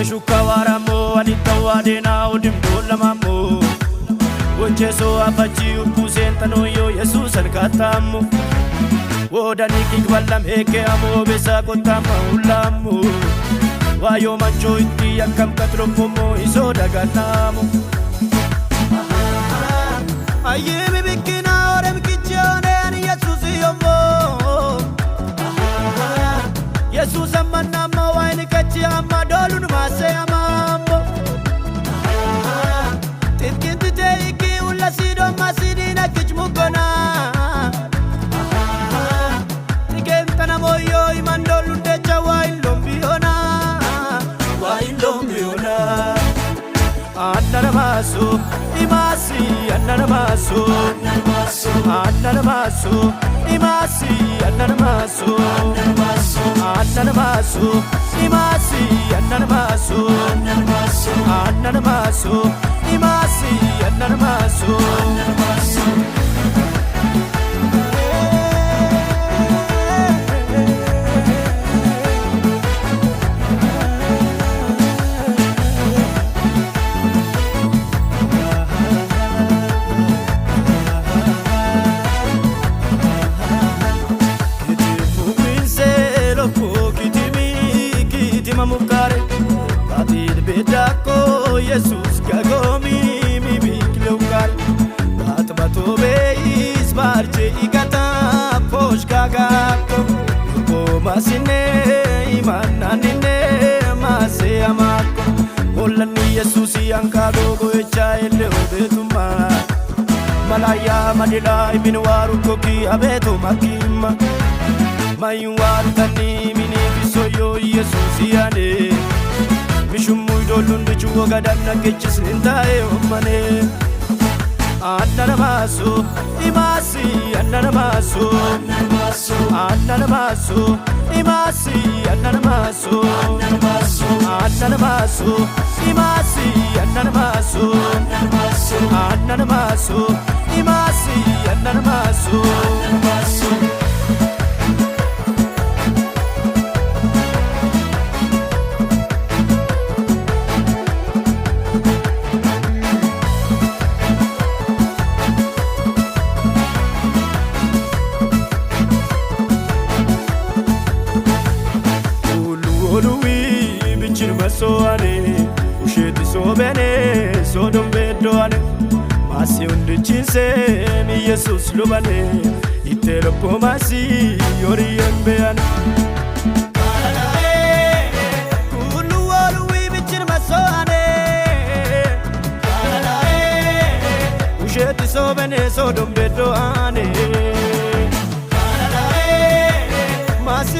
Shukawaramu anitawadena udimdolamamu Woncheso abachi upusentano yo Yesus ankatamu Wodani kikwalam heke amo besa kontama ulamu Wayo mancho iti yakam katropomo isoda ganamu Aye bibikina orem kichone ani Yesus yomo Yesus amanama waini kachi amadolun mase amambo Tinkinti teiki ulla sido masidina kichmukona Tikentana moyo imandolun decha wain lombiona Annanamasu, imasi, annanamasu Annanamasu, imasi, annanamasu Annanamasu, imasi, annanamasu Annanamasu, imasi, annanamasu Mamukare Batil bedako Jesus gagomi mi biklukar Batbato beis barche igata posh gagato Ko masine imananine mase amako Olani Jesus yankago go echaile obetuma Malaya madila ibn waru koki abeto makima Mayuwaru tani mini bisoyo Yesus yane Mishumu idolun bichu ogadana kechis nintae omane Annanamasu, imasi, annanamasu Annanamasu, imasi, annanamasu Annanamasu, imasi, annanamasu Annanamasu, imasi, annanamasu Oluwi bichir masoane usheti sobene sodom bedoane masi undichinse mi Jesus lubane itelo pomasi yori embeane Oluwi bichir masoane usheti sobene sodom bedoane masi